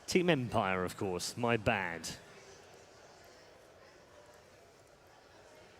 Team Empire, of course. My bad.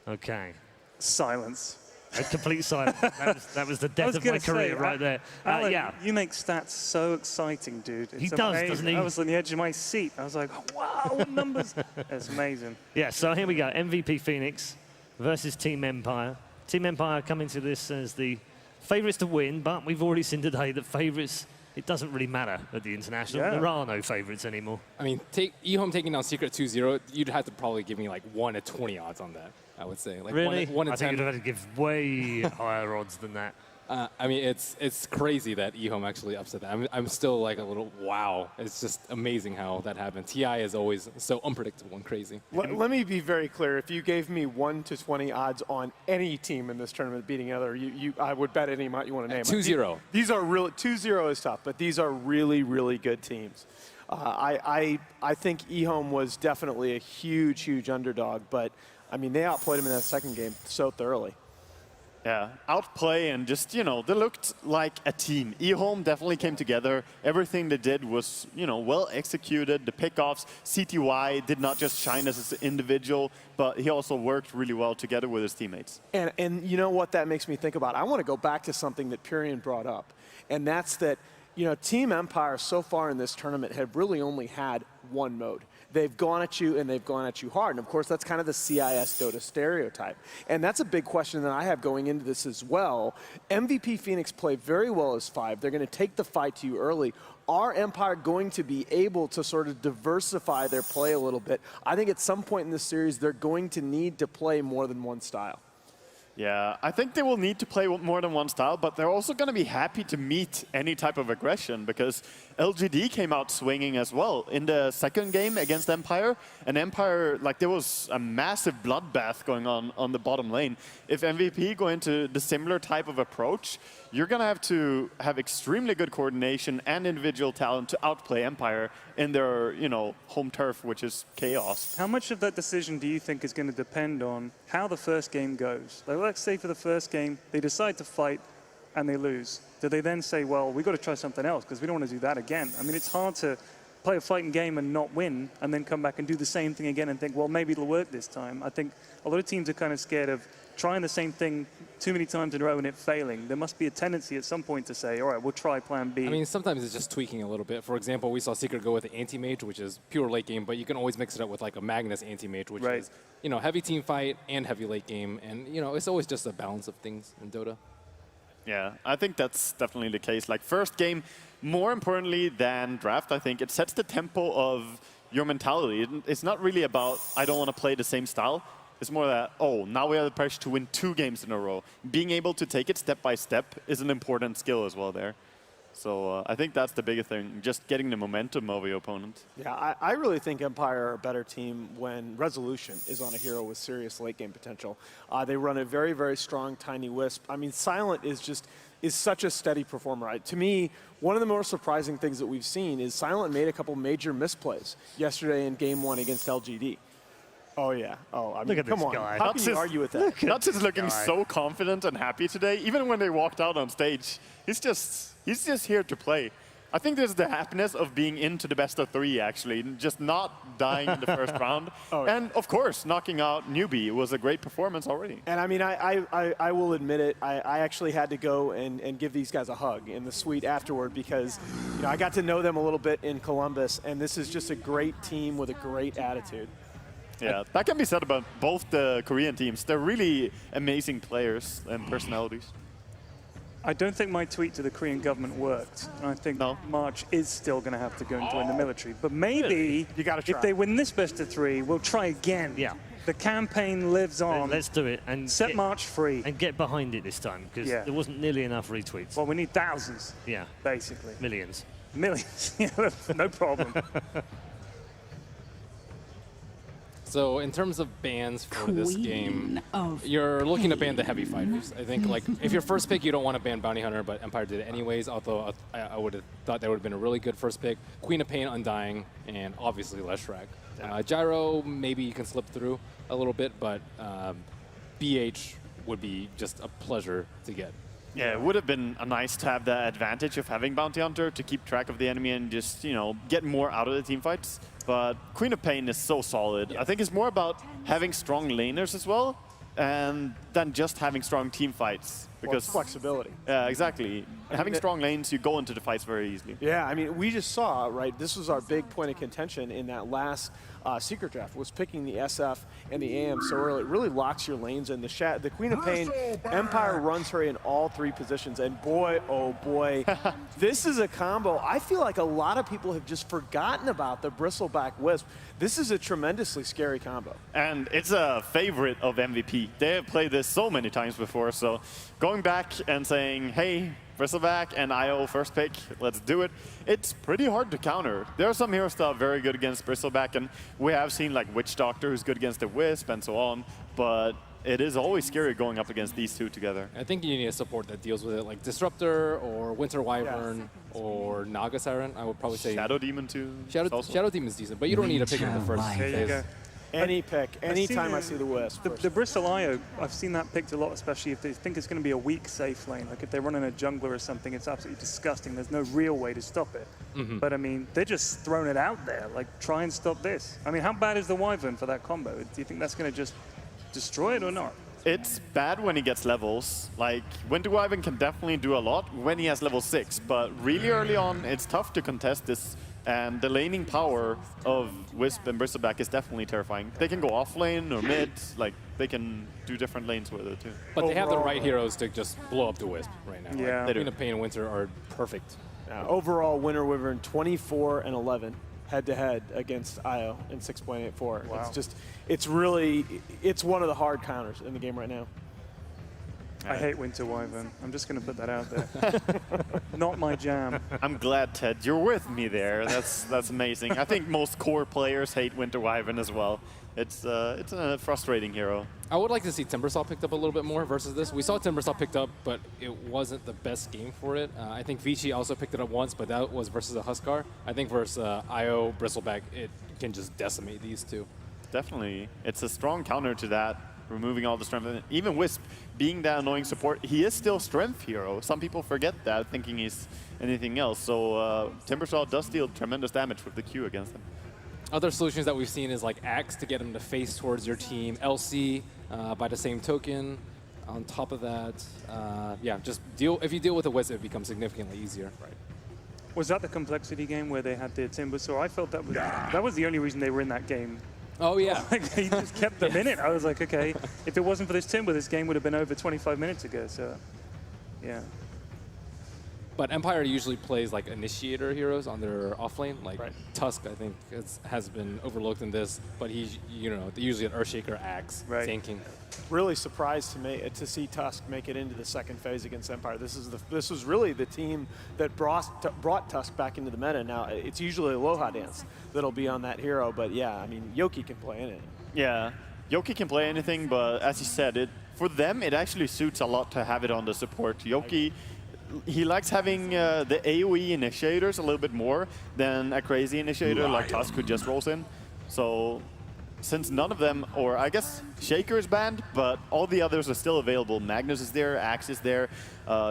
Okay. Silence. A complete silence. That was the death of my career right there. Alan, yeah. you make stats so exciting, dude. It's He does, amazing. doesn't he? I was on the edge of my seat. I was like, wow, what numbers. It's amazing. Yeah, so here we go. MVP Phoenix versus Team Empire. Team Empire coming to this as the favourites to win, but we've already seen today that favourites, it doesn't really matter at the International. Yeah. There are no favourites anymore. I mean, eHome taking down Secret 2-0, you'd have to probably give me like 1 to 20 odds on that, I would say. Like Really? 1 to I 10. think you'd have to give way higher odds than that. I mean, it's crazy that eHome actually upset that. I'm still like a little wow. It's just amazing how that happened. TI is always so unpredictable and crazy. Let me be very clear. If you gave me 1 to 20 odds on any team in this tournament beating another, I would bet any amount you want to name. 2-0. These are really 2-0 is tough, but these are really, really good teams. I think eHome was definitely a huge, huge underdog, but I mean they outplayed them in that second game so thoroughly. Yeah, outplay and just, you know, they looked like a team. eHome definitely came together. Everything they did was, you know, well executed. The pickoffs, CTY did not just shine as an individual, but he also worked really well together with his teammates. And you know what that makes me think about? I want to go back to something that Pyrian brought up, and that's that, you know, Team Empire so far in this tournament have really only had one mode. They've gone at you, and they've gone at you hard. And, of course, that's kind of the CIS Dota stereotype. And that's a big question that I have going into this as well. MVP Phoenix play very well as 5. They're going to take the fight to you early. Are Empire going to be able to sort of diversify their play a little bit? I think at some point in this series, they're going to need to play more than one style. Yeah, I think they will need to play more than one style, but they're also going to be happy to meet any type of aggression because LGD came out swinging as well in the second game against Empire. And Empire, like there was a massive bloodbath going on the bottom lane. If MVP go into the similar type of approach, you're going to have extremely good coordination and individual talent to outplay Empire in their, you know, home turf, which is chaos. How much of that decision do you think is going to depend on how the first game goes? Like, let's say for the first game, they decide to fight and they lose. Do they then say, well, we've got to try something else because we don't want to do that again? I mean, it's hard to play a fighting game and not win and then come back and do the same thing again and think, well, maybe it'll work this time. I think a lot of teams are kind of scared of trying the same thing too many times in a row and it failing. There must be a tendency at some point to say, all right, we'll try plan B. I mean, sometimes it's just tweaking a little bit. For example, we saw Secret go with the anti-mage, which is pure late game, but you can always mix it up with like a Magnus anti-mage, which is, you know, heavy team fight and heavy late game. And, you know, it's always just a balance of things in Dota. Yeah, I think that's definitely the case. Like first game, more importantly than draft, I think it sets the tempo of your mentality. It's not really about, I don't want to play the same style. It's more that, oh, now we have the pressure to win 2 games in a row. Being able to take it step by step is an important skill as well there. So I think that's the biggest thing, just getting the momentum of your opponent. Yeah, I really think Empire are a better team when Resolution is on a hero with serious late game potential. They run a very, very strong Tiny Wisp. I mean, Silent is such a steady performer. To me, one of the more surprising things that we've seen is Silent made a couple major misplays yesterday in Game 1 against LGD. Oh, yeah. Oh, I mean, Look at come this on. guy. How can you argue with that? Nuts is looking so confident and happy today. Even when they walked out on stage, he's just here to play. I think there's the happiness of being into the best of 3, actually, just not dying in the first round. Oh, yeah. And, of course, knocking out Newbie was a great performance already. And, I mean, I will admit it. I actually had to go and give these guys a hug in the suite afterward because, you know, I got to know them a little bit in Columbus, and this is just a great team with a great attitude. Yeah, that can be said about both the Korean teams. They're really amazing players and personalities. I don't think my tweet to the Korean government worked. And I think March is still going to have to go and join the military. But maybe you gotta try. If they win this best of 3, we'll try again. Yeah. The campaign lives on. Let's do it. And set March free. And get behind it this time because there wasn't nearly enough retweets. Well, we need thousands. Yeah. Basically. Millions. Millions. No problem. So in terms of bans for this game, you're looking to ban the heavy fighters. I think like if your first pick, you don't want to ban Bounty Hunter, but Empire did it anyways, although I would have thought that would have been a really good first pick. Queen of Pain, Undying, and obviously Leshrac. Gyro, maybe you can slip through a little bit, but BH would be just a pleasure to get. Yeah, it would have been nice to have the advantage of having Bounty Hunter to keep track of the enemy and just, get more out of the team fights. But Queen of Pain is so solid. I think it's more about having strong laners as well, and than just having strong team fights. Because flexibility. Yeah, exactly. Having strong lanes, you go into the fights very easily. Yeah, I mean, we just saw, right, this was our big point of contention in that last Secret Draft, was picking the SF and the AM so early. It really locks your lanes in. The Queen of Pain, Empire runs her in all 3 positions, and boy, oh boy, this is a combo. I feel like a lot of people have just forgotten about the Bristleback Wisp. This is a tremendously scary combo. And it's a favorite of MVP. They have played this so many times before, so going back and saying, hey, Bristleback and IO first pick, let's do it. It's pretty hard to counter. There are some heroes that are very good against Bristleback, and we have seen like Witch Doctor who's good against the Wisp and so on, but it is always scary going up against these two together. I think you need a support that deals with it, like Disruptor or Winter Wyvern or Naga Siren. I would probably say Shadow Demon too. Shadow Demon's decent, but you don't need to pick it in the first phase. There you go. Any pick, anytime I see the Wisp. The Bristol IO, I've seen that picked a lot, especially if they think it's going to be a weak safe lane. Like if they're running a jungler or something, it's absolutely disgusting. There's no real way to stop it. But I mean, they're just throwing it out there. Like, try and stop this. I mean, how bad is the Wyvern for that combo? Do you think that's going to just destroy it or not? It's bad when he gets levels. Like, Winter Wyvern can definitely do a lot when he has level 6, but really early on, it's tough to contest this. And the laning power of Wisp and Bristleback is definitely terrifying. They can go off lane or mid, like they can do different lanes with it too. But they have the right heroes to just blow up the Wisp right now. Yeah. Like, Queen of Pain and Winter are perfect. Overall, Winter Wyvern 24 and 11 head-to-head against IO in 6.84. Wow. It's one of the hard counters in the game right now. I hate Winter Wyvern. I'm just going to put that out there. Not my jam. I'm glad, Ted, you're with me there. That's amazing. I think most core players hate Winter Wyvern as well. It's a frustrating hero. I would like to see Timbersaw picked up a little bit more versus this. We saw Timbersaw picked up, but it wasn't the best game for it. I think Vici also picked it up once, but that was versus a Huskar. I think versus IO, Bristleback, it can just decimate these two. Definitely. It's a strong counter to that, removing all the strength. And even Wisp, being that annoying support, he is still strength hero. Some people forget that, thinking he's anything else. So Timbersaw does deal tremendous damage with the Q against him. Other solutions that we've seen is like Axe to get him to face towards your team, LC by the same token. On top of that, yeah, just if you deal with a Wisp, it becomes significantly easier. Right. Was that the complexity game where they had the Timbersaw? I felt that was the only reason they were in that game. Oh, yeah. Like, he just kept them in it. I was like, okay, if it wasn't for this Timber, this game would have been over 25 minutes ago. So, yeah. But Empire usually plays like initiator heroes on their offlane. Like Tusk, I think, has been overlooked in this. But he's, usually an Earthshaker, Axe, tanking. Really surprised to see Tusk make it into the second phase against Empire. This was really the team that brought Tusk back into the meta. Now it's usually Aloha Dance that'll be on that hero, but yeah, I mean Yoki can play anything. Yeah, Yoki can play anything, but as you said, for them it actually suits a lot to have it on the support. Yoki, he likes having the AoE initiators a little bit more than a crazy initiator like Tusk who just rolls in. So since none of them, or I guess Shaker is banned, but all the others are still available. Magnus is there, Axe is there,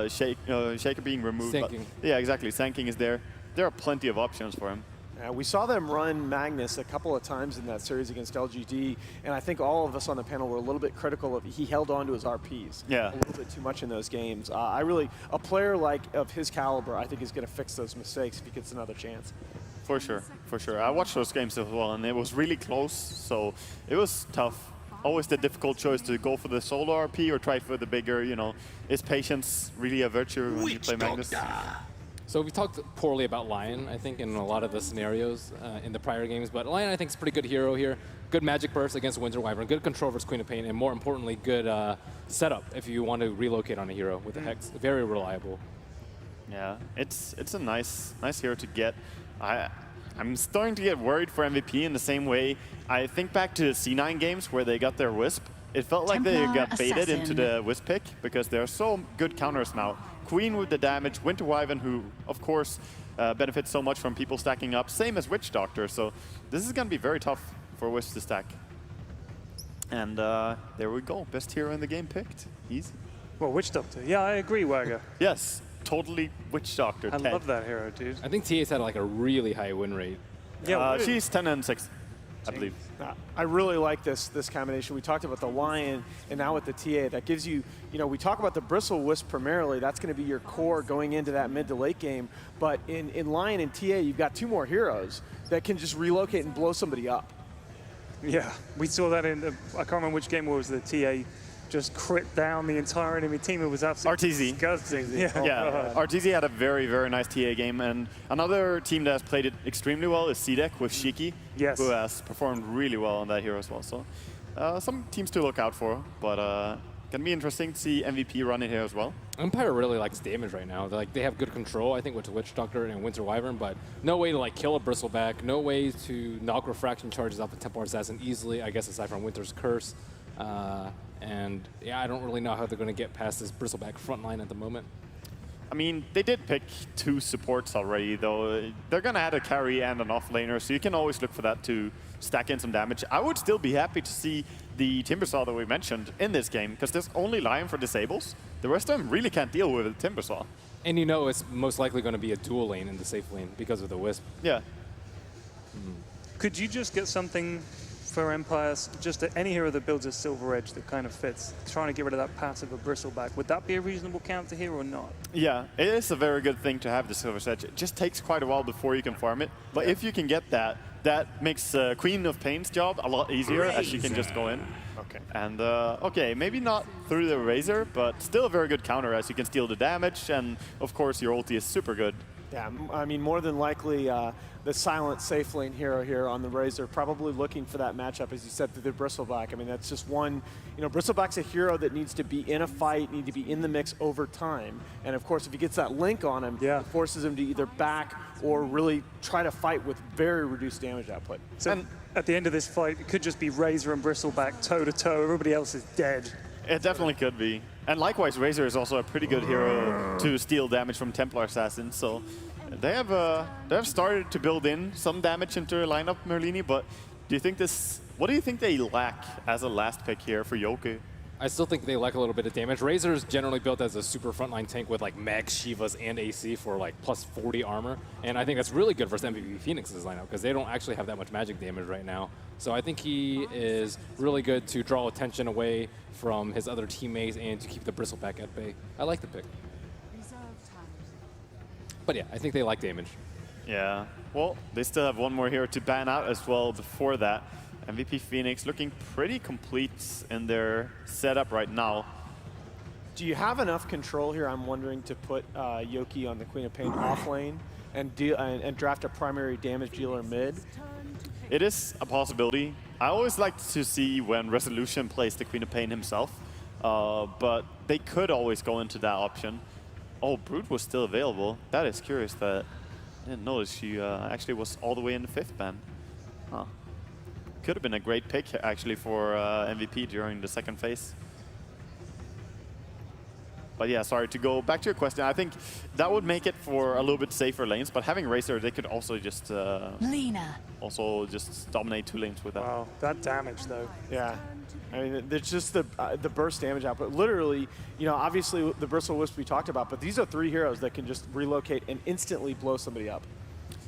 Shaker being removed. Sanking. Yeah, exactly. Sanking is there. There are plenty of options for him. We saw them run Magnus a couple of times in that series against LGD, and I think all of us on the panel were a little bit critical of he held on to his RPs a little bit too much in those games. A player of his caliber, I think is going to fix those mistakes if he gets another chance. For sure, for sure. I watched those games as well, and it was really close, so it was tough. Always the difficult choice to go for the solo RP or try for the bigger, Is patience really a virtue when you play Magnus? So we talked poorly about Lion, I think, in a lot of the scenarios in the prior games, but Lion, I think, is a pretty good hero here. Good magic burst against Winter Wyvern, good control versus Queen of Pain, and more importantly, good setup if you want to relocate on a hero with the Hex. Very reliable. Yeah, it's a nice hero to get. I'm starting to get worried for MVP in the same way. I think back to the C9 games where they got their Wisp. It felt like they got baited into the Wisp pick because there are so good counters now. Queen with the damage, Winter Wyvern, who, of course, benefits so much from people stacking up, same as Witch Doctor. So this is going to be very tough for Wisp to stack. And there we go. Best hero in the game picked. Easy. Well, Witch Doctor. Yeah, I agree, Wagger. Yes, totally Witch Doctor. I love that hero, dude. I think TA's had like a really high win rate. Yeah, she's 10 and 6, I believe. I really like this combination. We talked about the Lion, and now with the TA, that gives you, we talk about the Bristle Wisp primarily. That's going to be your core going into that mid to late game. But in Lion and TA, you've got 2 more heroes that can just relocate and blow somebody up. Yeah, we saw that in I can't remember which game it was. The TA just crit down the entire enemy team. It was absolutely RTZ. disgusting. Yeah. Yeah, RTZ had a very, very nice TA game, and another team that has played it extremely well is CDEC with Shiki, Yes. who has performed really well on that hero as well. So some teams to look out for, but can be interesting to see MVP run it here as well. Empire really likes damage right now. They have good control, I think, with Witch Doctor and Winter Wyvern, but no way to kill a Bristleback, no way to knock refraction charges off the Templar Assassin easily, I guess, aside from Winter's Curse. And yeah, I don't really know how they're going to get past this Bristleback front line at the moment. I mean, they did pick 2 supports already, though. They're going to add a carry and an offlaner, so you can always look for that to stack in some damage. I would still be happy to see the Timbersaw that we mentioned in this game, because there's only Lion for disables. The rest of them really can't deal with a Timbersaw. And it's most likely going to be a dual lane in the safe lane because of the Wisp. Yeah. Could you just get something for Empires, just any hero that builds a Silver Edge that kind of fits, trying to get rid of that passive of Bristleback? Would that be a reasonable counter here or not? Yeah, it is a very good thing to have the Silver Edge. It just takes quite a while before you can farm it. But if you can get that, that makes Queen of Pain's job a lot easier, as she can just go in. Okay. And, okay, maybe not through the Razor, but still a very good counter, as you can steal the damage, and of course your ulti is super good. Yeah, I mean, more than likely, the silent safe lane hero here on the Razor, probably looking for that matchup, as you said, through the Bristleback. I mean, that's just one, Bristleback's a hero that needs to be in a fight, need to be in the mix over time. And of course, if he gets that link on him, it forces him to either back or really try to fight with very reduced damage output. So at the end of this fight, it could just be Razor and Bristleback toe-to-toe. Everybody else is dead. It definitely could be. And likewise, Razor is also a pretty good hero to steal damage from Templar Assassins. So they have started to build in some damage into their lineup, Merlini. But do you think what do you think they lack as a last pick here for Yoku? I still think they lack a little bit of damage. Razor is generally built as a super frontline tank with Max Shivas and AC for plus 40 armor. And I think that's really good versus MVP Phoenix's lineup because they don't actually have that much magic damage right now. So I think he is really good to draw attention away from his other teammates and to keep the Bristleback at bay. I like the pick. But yeah, I think they like damage. Yeah. Well, they still have one more hero to ban out as well before that. MVP Phoenix looking pretty complete in their setup right now. Do you have enough control here, I'm wondering, to put Yoki on the Queen of Pain off lane and draft a primary damage dealer mid? It is a possibility. I always like to see when Resolution plays the Queen of Pain himself, but they could always go into that option. Oh, Brute was still available. That is curious that I didn't notice she actually was all the way in the 5th ban. Huh. Could have been a great pick actually for MVP during the second phase. But yeah, sorry, to go back to your question, I think that would make it for a little bit safer lanes, but having Razor, they could also just dominate 2 lanes with that. Wow, that damage though. Yeah. I mean, it's just the burst damage output. Literally, obviously the Bristle Wisp we talked about, but these are 3 heroes that can just relocate and instantly blow somebody up.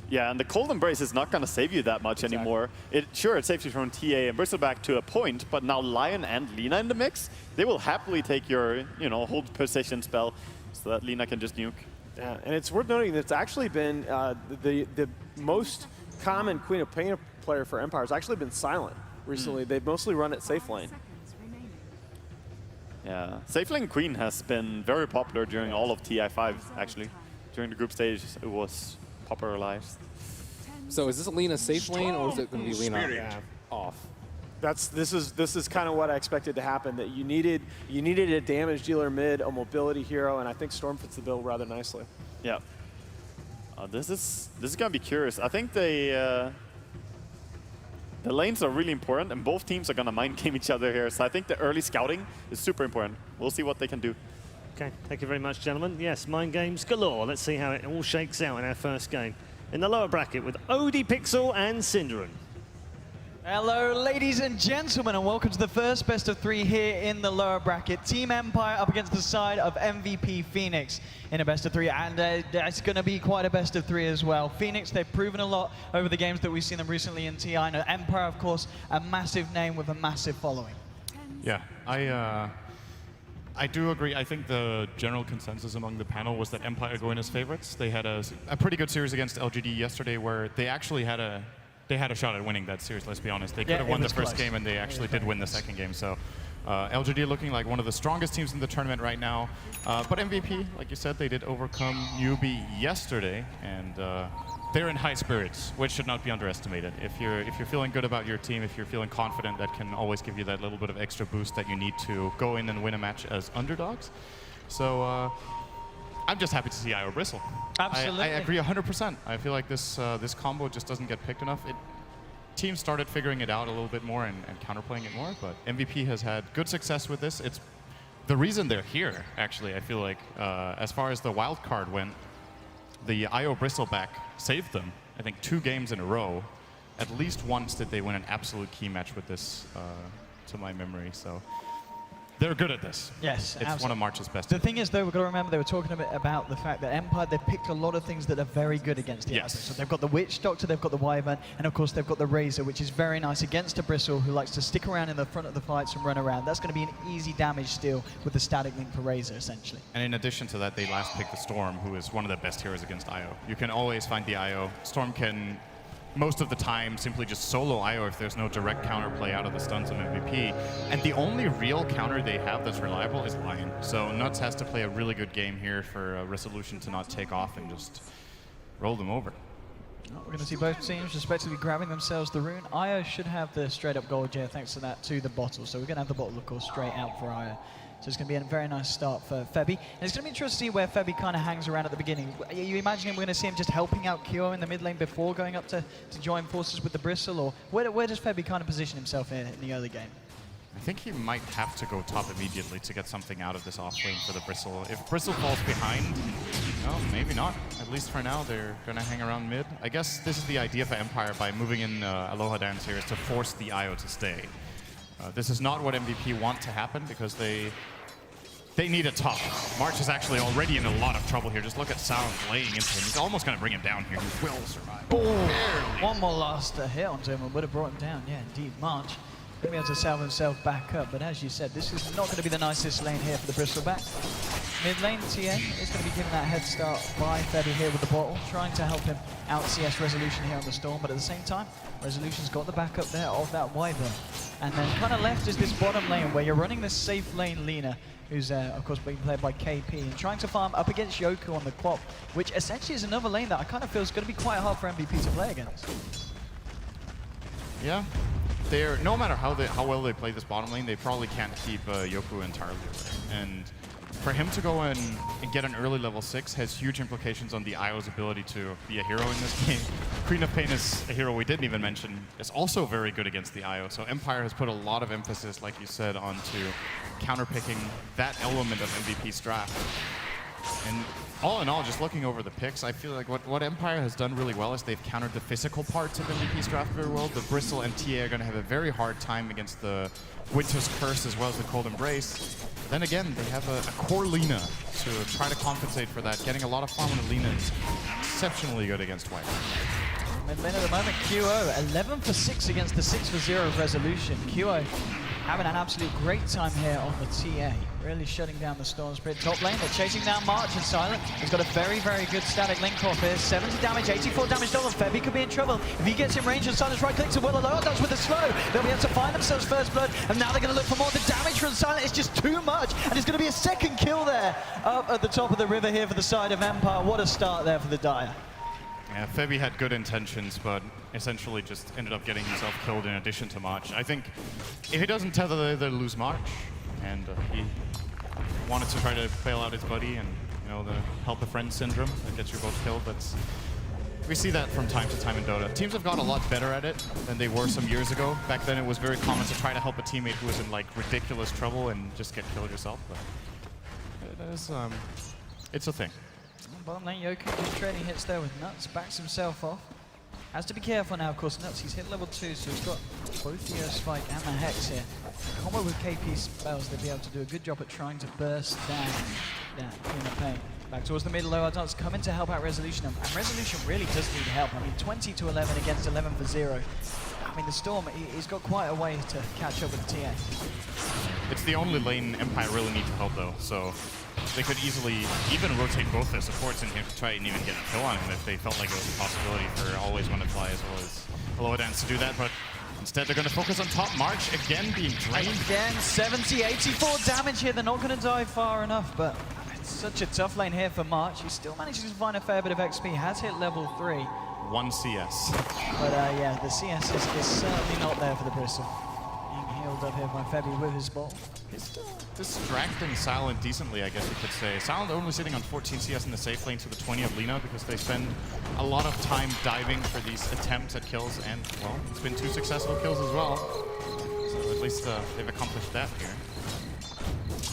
Yeah, and the Cold Embrace is not going to save you that much anymore. Sure, it saves you from TA and Bristleback to a point, but now Lion and Lina in the mix, they will happily take your, hold position spell so that Lina can just nuke. Yeah, and it's worth noting that it's actually been the most common Queen of Pain player for Empire has actually been Silent recently. They've mostly run it safe lane. Yeah, safe lane Queen has been very popular during all of TI5, actually. During the group stage, it was popularized. So is this Lina safe lane or is it going to be Lina off? This is kind of what I expected to happen. That you needed a damage dealer mid, a mobility hero, and I think Storm fits the bill rather nicely. Yeah. This is going to be curious. I think the lanes are really important, and both teams are going to mind game each other here. So I think the early scouting is super important. We'll see what they can do. Okay, thank you very much, gentlemen. Yes, mind games galore. Let's see how it all shakes out in our first game. In the lower bracket with Odie Pixel and Synderen. Hello, ladies and gentlemen, and welcome to the first best of 3 here in the lower bracket. Team Empire up against the side of MVP Phoenix in a best of 3, and it's going to be quite a best of 3 as well. Phoenix, they've proven a lot over the games that we've seen them recently in TI. And Empire, of course, a massive name with a massive following. Yeah, I do agree. I think the general consensus among the panel was that Empire go in as favorites. They had a pretty good series against LGD yesterday where they actually had a shot at winning that series, let's be honest. They could have won the first game, and they actually did win the second game. So LGD looking like one of the strongest teams in the tournament right now. But MVP, like you said, they did overcome newbie yesterday, and they're in high spirits, which should not be underestimated. If you're feeling good about your team, if you're feeling confident, that can always give you that little bit of extra boost that you need to go in and win a match as underdogs. So I'm just happy to see IO Bristle. Absolutely. I agree 100%. I feel like this combo just doesn't get picked enough. Teams started figuring it out a little bit more and counterplaying it more, but MVP has had good success with this. It's the reason they're here, actually. I feel like as far as the wild card went, the IO Bristleback saved them, I think, 2 games in a row. At least once did they win an absolute key match with this, to my memory. So they're good at this. Yes, it's absolutely. one of March's best. The thing is, though, we've got to remember they were talking a bit about the fact that Empire, they've picked a lot of things that are very good against the Yes. So they've got the Witch Doctor, they've got the Wyvern, and of course they've got the Razor, which is very nice against a Bristle who likes to stick around in the front of the fights and run around. That's going to be an easy damage steal with the static link for Razor, essentially. And in addition to that, they last picked the Storm, who is one of the best heroes against IO. You can always find the IO. Storm can, most of the time, simply just solo IO if there's no direct counterplay out of the stuns of MVP. And the only real counter they have that's reliable is Lion. So Nuts has to play a really good game here for Resolution to not take off and just roll them over. We're going to see both teams respectively grabbing themselves the rune. IO should have the straight up gold here thanks to that to the bottle. So we're going to have the bottle, of course, straight out for IO. So it's going to be a very nice start for Febby. And it's going to be interesting to see where Febby kind of hangs around at the beginning. Are you imagining we're going to see him just helping out Kyo in the mid lane before going up to join forces with the Bristle? Or where does Febby kind of position himself in the early game? I think he might have to go top immediately to get something out of this offlane for the Bristle. If Bristle falls behind, well, maybe not. At least for now, they're going to hang around mid. I guess this is the idea for Empire by moving in Aloha Dance here, is to force the IO to stay. This is not what MVP want to happen because they need a top. March is actually already in a lot of trouble here. Just look at Sound laying into him. He's almost going to bring him down here. He will survive. Oh, one more last hit onto him and would have brought him down. Yeah, indeed, March. Going to be able to salve himself back up, but as you said, this is not going to be the nicest lane here for the Bristleback. Mid lane, TA is going to be given that head start by Febby here with the bottle, trying to help him out CS Resolution here on the Storm, but at the same time, Resolution's got the backup there of that Wyvern. And then kind of left is this bottom lane where you're running this safe lane Lina, who's of course being played by KP, and trying to farm up against Yoku on the Quap, which essentially is another lane that I kind of feel is going to be quite hard for MVP to play against. Yeah. No matter how well they play this bottom lane, they probably can't keep Yoku entirely away. And for him to go in and get an early level 6 has huge implications on the IO's ability to be a hero in this game. Queen of Pain is a hero we didn't even mention, is also very good against the IO. So Empire has put a lot of emphasis, like you said, onto counterpicking that element of MVP's draft. And all in all, just looking over the picks, I feel like what Empire has done really well is they've countered the physical parts of MVP's draft very well. The Bristle and TA are going to have a very hard time against the Winter's Curse as well as the Cold Embrace. But then again, they have a core Lina to try to compensate for that. Getting a lot of farm on the Lina is exceptionally good against White. Mid lane at the moment, QO 11 for 6 against the 6 for 0 of Resolution. QO having an absolute great time here on the TA. Really shutting down the Storm Spirit. Top lane, they're chasing down March and Silent. He's got a very, very good static link off here. 70 damage, 84 damage dollars. Febby could be in trouble. If he gets in range and Silent's right clicks and well alone does with the slow, they'll be able to find themselves first blood. And now they're going to look for more. The damage from Silent is just too much. And it's going to be a second kill there up at the top of the river here for the side of Empire. What a start there for the Dire. Yeah, Febby had good intentions, but essentially just ended up getting himself killed in addition to March. I think if he doesn't tether, they lose March. And he wanted to try to bail out his buddy and, the help a friend syndrome that gets you both killed. We see that from time to time in Dota. Teams have got a lot better at it than they were some years ago. Back then it was very common to try to help a teammate who was in ridiculous trouble and just get killed yourself. But it is, it's a thing. Bottom lane, Yoku just trading hits there with Nuts, backs himself off. Has to be careful now, of course. Nuts, he's hit level 2, so he's got both the Spike and the Hex here. Combo with KP spells, they'll be able to do a good job at trying to burst down that pain. Back towards the middle, low odds coming to help out Resolution, and Resolution really does need help. I mean, 20 to 11 against 11 for 0. I mean, the Storm, he's got quite a way to catch up with the TA. It's the only lane Empire really need to help though, so they could easily even rotate both their supports in here to try and even get a kill on him if they felt like it was a possibility for Always Wanna Fly as well as Low Dance to do that, but instead they're going to focus on top. March again being drained. Again, 70, 84 damage here. They're not going to dive far enough, but it's such a tough lane here for March. He still manages to find a fair bit of XP, has hit level 3. 1 CS. But yeah, the CS is certainly not there for the Bristol. Being healed up here by Febby with his ball. He's still distracting Silent decently, I guess you could say. Silent only sitting on 14 CS in the safe lane to the 20 of Lina because they spend a lot of time diving for these attempts at kills, and, well, it's been 2 successful kills as well. So at least they've accomplished that here.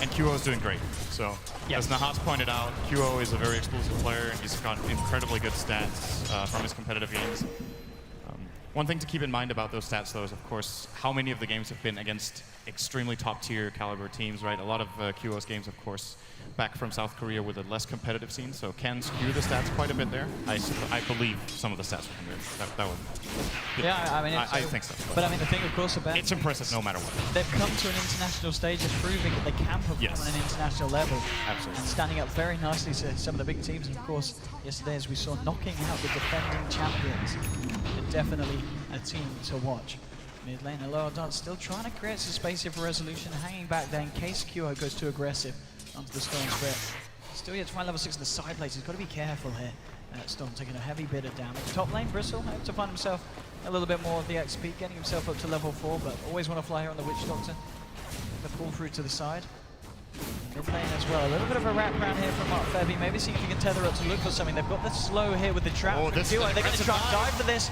And QO is doing great. So, as Nahat's pointed out, QO is a very explosive player, and he's got incredibly good stats from his competitive games. One thing to keep in mind about those stats, though, is, of course, how many of the games have been against extremely top-tier caliber teams, right? A lot of QO's games, of course, back from South Korea with a less competitive scene, so can skew the stats quite a bit there. I believe some of the stats from there. That would. Yeah, I mean, I think so. But I mean, the thing, of course, about it's impressive no matter what. They've come to an international stage of proving that they can perform on an international level. Absolutely. And standing up very nicely to some of the big teams. And of course, yesterday, as we saw, knocking out the defending champions. Definitely a team to watch. Mid lane, Low Dance still trying to create some space here for Resolution, hanging back there in case QO goes too aggressive onto the Storm Spirit. Still yet to find level 6 in the side plates. He's got to be careful here. Storm taking a heavy bit of damage. Top lane, Bristle hopes to find himself a little bit more of the XP, getting himself up to level 4, but Always Wanna Fly here on the Witch Doctor. The pull through to the side. Mid lane as well. A little bit of a wraparound here from Mark Febby. Maybe see if you can tether up to look for something. They've got the slow here with the trap. Oh, this they're going to try and dive. dive for this.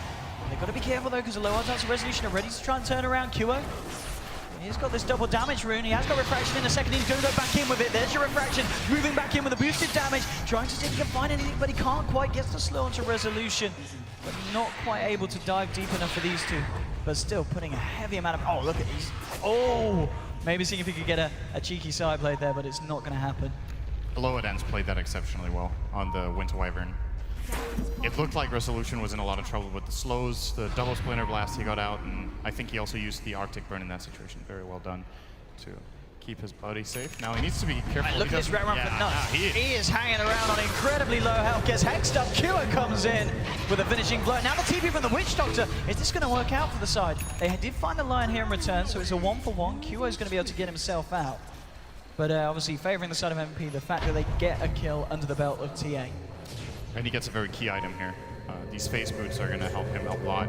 They've got to be careful though, because the Low Odds of Resolution are ready to try and turn around QO. He's got this double damage rune. He has got refraction in a second. He's going to go back in with it. There's your refraction. Moving back in with the boosted damage. Trying to see if he can find anything, but he can't quite. Gets the slow onto Resolution, but not quite able to dive deep enough for these two. But still putting a heavy amount of... Oh, look at these. Oh! Maybe seeing if he could get a cheeky side blade there, but it's not going to happen. Low Dance played that exceptionally well on the Winter Wyvern. It looked like Resolution was in a lot of trouble with the slows, the double Splinter Blast he got out, and I think he also used the Arctic Burn in that situation. Very well done to keep his buddy safe. Now he needs to be careful. Right, look at this round for Nuts. He is hanging around on incredibly low health. Gets hexed up. QO comes in with a finishing blow. Now the TP from the Witch Doctor. Is this going to work out for the side? They did find the Lion here in return, so it's a 1-for-1. QO is going to be able to get himself out. But obviously favoring the side of MP, the fact that they get a kill under the belt of TA. And he gets a very key item here. These phase boots are going to help him a lot.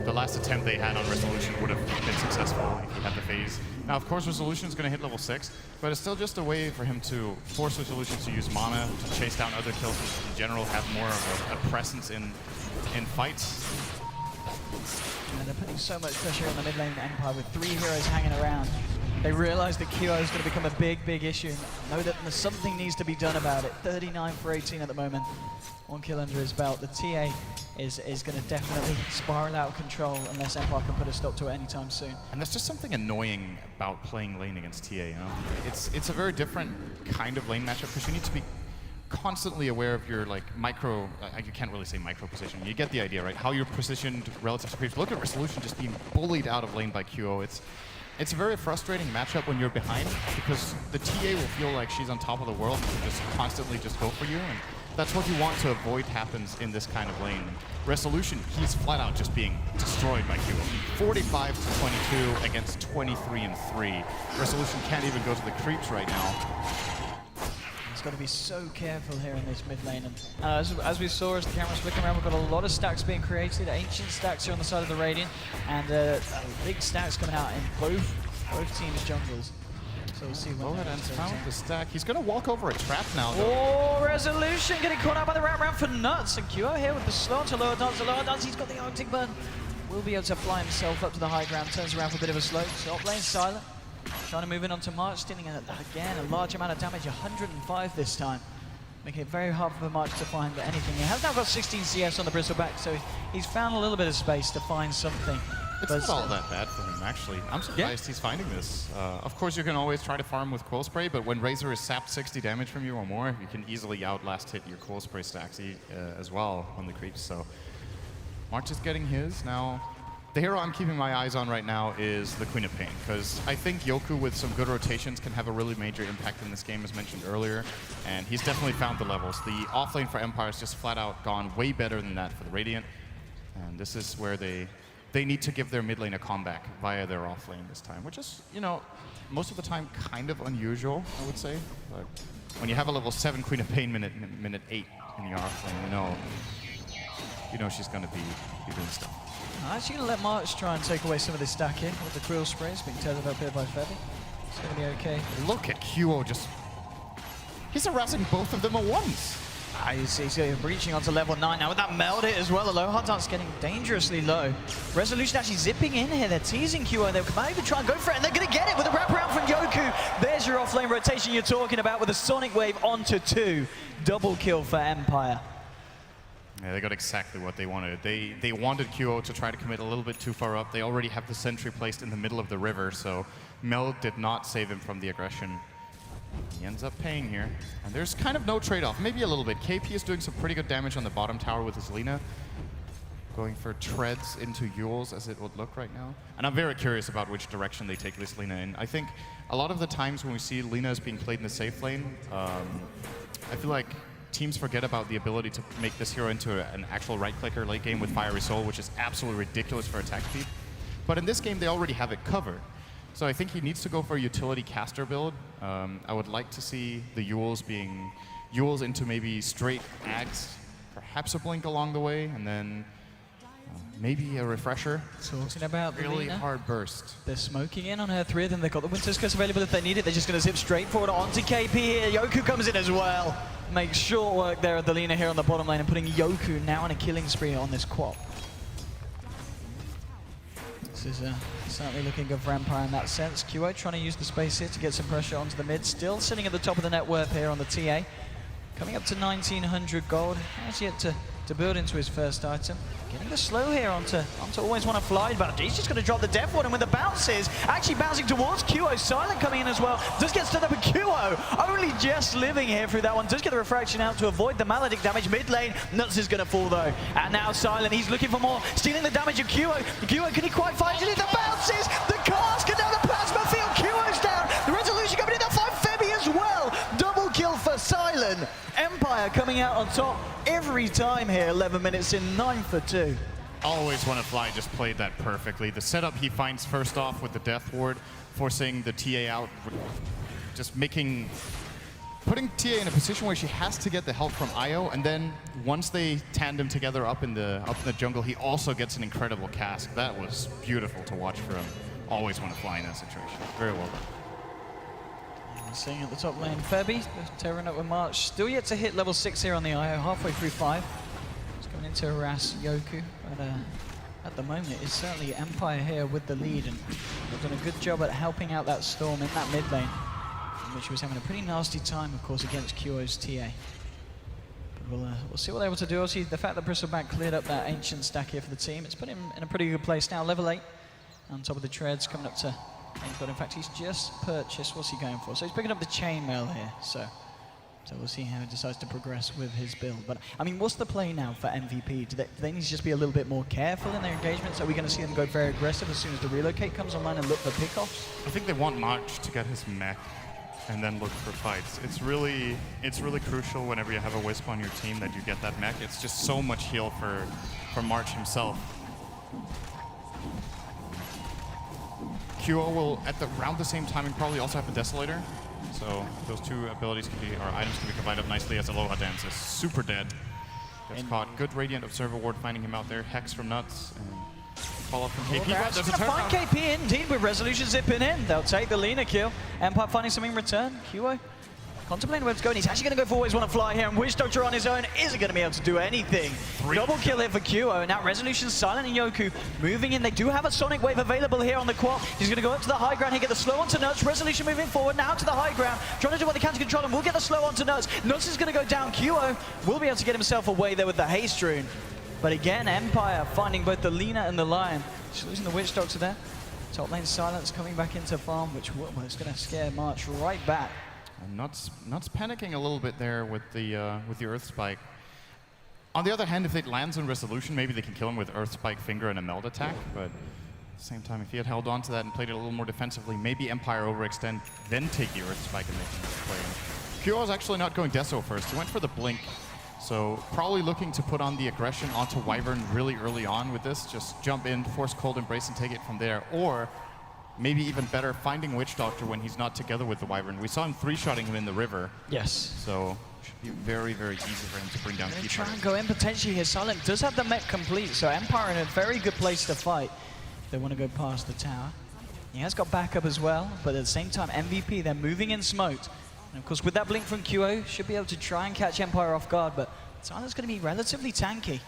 The last attempt they had on Resolution would have been successful if he had the phase. Now, of course, Resolution is going to hit level 6, but it's still just a way for him to force Resolution to use mana, to chase down other kills, and in general have more of a presence in fights. And they're putting so much pressure on the mid lane Empire with 3 heroes hanging around. They realize that QO is going to become a big, big issue. Know that something needs to be done about it. 39 for 18 at the moment. 1 kill under his belt. The TA is going to definitely spiral out of control unless Empire can put a stop to it anytime soon. And there's just something annoying about playing lane against TA, you know? It's a very different kind of lane matchup because you need to be constantly aware of your micro, you can't really say micro position. You get the idea, right? How you're positioned relative to previous. Look at Resolution just being bullied out of lane by QO. It's a very frustrating matchup when you're behind because the TA will feel like she's on top of the world and just constantly just go for you, and that's what you want to avoid happens in this kind of lane. Resolution, he's flat out just being destroyed by QO. 45 to 22 against 23 and 3. Resolution can't even go to the creeps right now. He's got to be so careful here in this mid lane. And as we saw as the camera's flicking around, we've got a lot of stacks being created. Ancient stacks here on the side of the Radiant, and big stacks coming out in both teams' jungles. So we'll see when Low-Dance found the stack. He's going to walk over a trap now, though. Oh, Resolution getting caught out by the round for Nuts. And QO here with the slow to Low Dance. He's got the Arctic Burn. Will be able to fly himself up to the high ground. Turns around for a bit of a slow. Top lane silent. Trying to move in onto March, dealing again a large amount of damage, 105 this time. making it very hard for March to find anything. He has now got 16 CS on the bristleback, so he's found a little bit of space to find something. It's not all that bad for him, actually. I'm surprised he's finding this. Of course, you can always try to farm with Coil Spray, but when Razor is sapped 60 damage from you or more, you can easily outlast hit your Coil Spray stacks as well on the creeps. So March is getting his. Now, the hero I'm keeping my eyes on right now is the Queen of Pain, because I think Yoku with some good rotations can have a really major impact in this game, as mentioned earlier, and he's definitely found the levels. The offlane for Empire has just flat out gone way better than that for the Radiant, and this is where they need to give their mid lane a comeback via their offlane this time, which is, you know, most of the time kind of unusual, I would say. But when you have a level 7 Queen of Pain minute 8 in your offlane, you know she's going to be doing stuff. I'm actually going to let March try and take away some of this stack here with the Quill Sprays being tethered up here by Febby. It's going to be okay. Look at QO he's harassing both of them at once. You see, breaching onto level 9 now with that meld hit as well. The low hard dart's getting dangerously low. Resolution actually zipping in here. They're teasing QO. They might even try and go for it, and they're going to get it with a wraparound from Yoku. There's your offlane rotation you're talking about with a Sonic Wave onto 2. Double kill for Empire. Yeah, they got exactly what they wanted. They wanted QO to try to commit a little bit too far up. They already have the sentry placed in the middle of the river, so Meld did not save him from the aggression. He ends up paying here, and there's kind of no trade-off. Maybe a little bit. KP is doing some pretty good damage on the bottom tower with his Lina. Going for treads into Yules, as it would look right now. And I'm very curious about which direction they take this Lina in. I think a lot of the times when we see Lina as being played in the safe lane, I feel like teams forget about the ability to make this hero into an actual right-clicker late game with Fiery Soul, which is absolutely ridiculous for attack speed. But in this game, they already have it covered. So I think he needs to go for a utility caster build. I would like to see the Yules being Yules into maybe straight Ags, perhaps a Blink along the way, and then maybe a refresher. Talking about the really Lina. hard burst. They're smoking in on her 3 of them. They've got the Winter's Curse available if they need it. They're just going to zip straight forward onto KP here. Yoku comes in as well. Makes short work there of the Lina here on the bottom lane and putting Yoku now on a killing spree on this quap. This is certainly looking good for Empire in that sense. QO trying to use the space here to get some pressure onto the mid. Still sitting at the top of the net worth here on the TA. Coming up to 1900 gold. Has yet to build into his first item. Getting the slow here onto Always Wanna Fly, but he's just going to drop the death ward, and with the bounces, actually bouncing towards QO. Silent coming in as well. Does get stood up, and QO only just living here through that one. Does get the refraction out to avoid the Maledict damage. Mid lane, Nuts is going to fall though. And now Silent, he's looking for more. Stealing the damage of QO. QO, can he quite find it? The bounces, the cask, and now the plasma field. QO's down. The resolution coming in, that fight Febby as well. Double kill for Silent. Empire coming out on top every time here. 11 minutes in, 9 for 2. Always Wanna Fly just played that perfectly. The setup he finds first off with the Death Ward, forcing the TA out, just putting TA in a position where she has to get the help from Io, and then once they tandem together up in the jungle, he also gets an incredible cask. That was beautiful to watch for him. Always Wanna Fly in that situation. Very well done. Seeing at the top lane, Febby tearing up with March. Still yet to hit level 6 here on the IO, halfway through 5. He's coming in to harass Yoku, but at the moment it's certainly Empire here with the lead, and they've done a good job at helping out that Storm in that mid lane, in which he was having a pretty nasty time, of course, against QO's TA. But we'll see what they're able to do. Obviously, the fact that Bristleback cleared up that Ancient stack here for the team, it's put him in a pretty good place now. Level 8 on top of the treads, coming up to... But in fact, he's just purchased, what's he going for? So he's picking up the chainmail here, so we'll see how he decides to progress with his build. But, I mean, what's the play now for MVP? Do they need to just be a little bit more careful in their engagements? Are we going to see them go very aggressive as soon as the relocate comes online and look for pickoffs? I think they want March to get his mech and then look for fights. It's really crucial whenever you have a Wisp on your team that you get that mech. It's just so much heal for March himself. QO will, around the same timing, probably also have the Desolator. So those two abilities or items can be combined up nicely as Aloha Dance is super dead. Gets caught. Good Radiant Observer Ward finding him out there. Hex from Nuts. And follow up from KP. They're going to find KP indeed with Resolution zipping in. They'll take the Lina kill. Empire finding something in return. QO Contemplating where it's going. He's actually going to go for Always Wanna Fly here, and Witch Doctor on his own isn't going to be able to do anything. Double kill here for QO, and now Resolution, Silent, and Yoku moving in. They do have a Sonic Wave available here on the quad. He's going to go up to the high ground here, get the slow onto Nuts. Resolution moving forward now to the high ground, trying to do what they can to control him. We'll get the slow onto Nuts. Nuts is going to go down. QO will be able to get himself away there with the haste rune. But again, Empire finding both the Lina and the Lion. Just losing the Witch Doctor there. Top lane Silence coming back into farm, which is going to scare March right back. And Nuts panicking a little bit there with the Earth Spike. On the other hand, if it lands on Resolution, maybe they can kill him with Earth Spike, Finger, and a Meld attack. But at the same time, if he had held on to that and played it a little more defensively, maybe Empire overextend, then take the Earth Spike and they can play. QO is actually not going Deso first. He went for the Blink. So probably looking to put on the aggression onto Wyvern really early on with this. Just jump in, force Cold Embrace, and take it from there. Or maybe even better, finding Witch Doctor when he's not together with the Wyvern. We saw him 3-shotting him in the river. Yes. So should be very, very easy for him to bring down Keeper. Try and go in potentially here. Silent does have the mech complete, so Empire in a very good place to fight. They want to go past the tower. He has got backup as well, but at the same time, MVP, they're moving in smoked. And of course, with that blink from QO, should be able to try and catch Empire off guard, but Silent's going to be relatively tanky.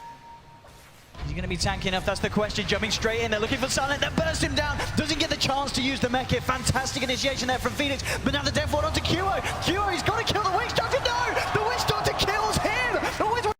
Is he going to be tanky enough? That's the question. Jumping straight in. They're looking for Silent. That bursts him down. Doesn't get the chance to use the mech here. Fantastic initiation there from Phoenix. But now the Death Ward onto QO. QO, he's got to kill the Witch Doctor. No! The Witch Doctor kills him! The Witch Doctor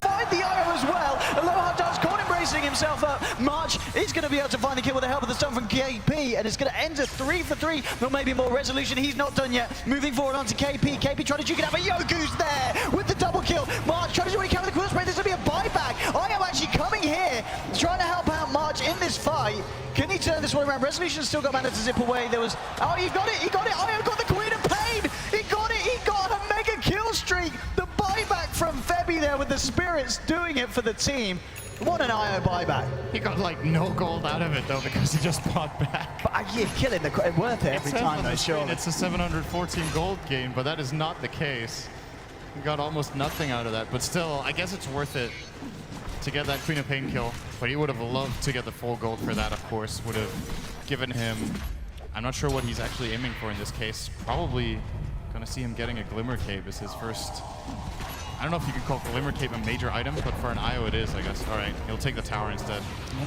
find the IO as well. Aloha does Cold Embracing himself up. March is going to be able to find the kill with the help of the stun from KP. And it's going to end a 3 for 3. Or maybe more. Resolution. He's not done yet. Moving forward onto KP. KP trying to juke it out. But Yoku's there with the double kill. March trying to do what he can with the quill spray. This will be a buyback. I am actually coming here, trying to help out March in this fight. Can he turn this one around? Resolution's still got mana to zip away. There was, oh, he got it, he got it. I got the Queen of Pain. He got it, he got a mega kill streak. The buyback from Febby there with the Spirits doing it for the team. What an IO buyback. He got like no gold out of it though because he just bought back. But yeah, killing the worth it every time though, sure. It's a 714 gold game, but that is not the case. He got almost nothing out of that, but still, I guess it's worth it to get that Queen of Pain kill. But he would have loved to get the full gold for that, of course. Would have given him, I'm not sure what he's actually aiming for in this case. Probably gonna see him getting a Glimmer Cape as his first, I don't know if you can call Glimmer Cape a major item, but for an IO it is, I guess. All right, he'll take the tower instead.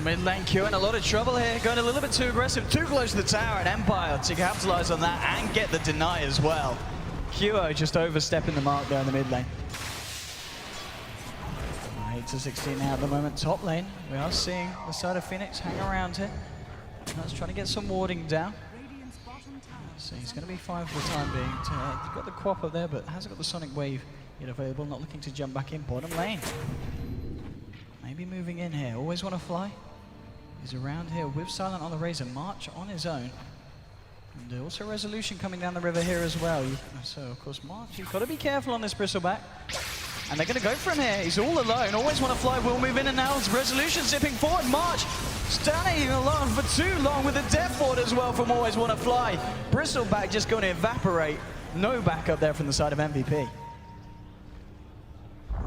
Mid lane Q in a lot of trouble here, going a little bit too aggressive, too close to the tower, and Empire to capitalize on that and get the deny as well. QO just overstepping the mark there in the mid lane. 8 to 16 now at the moment. Top lane, we are seeing the side of Phoenix hang around here. That's trying to get some warding down. So he's going to be fine for the time being. He's got the Quap up there, but hasn't got the Sonic Wave yet available. Not looking to jump back in. Bottom lane. Maybe moving in here. Always Want to Fly. He's around here with Silent on the Razor. March on his own. And also Resolution coming down the river here as well. So, of course, March, you've got to be careful on this Bristleback. And they're going to go for him here. He's all alone. Always Want to Fly will move in, and now it's Resolution zipping forward. March standing alone for too long with the Death Ward as well from Always Want to Fly. Bristleback just going to evaporate. No backup there from the side of MVP.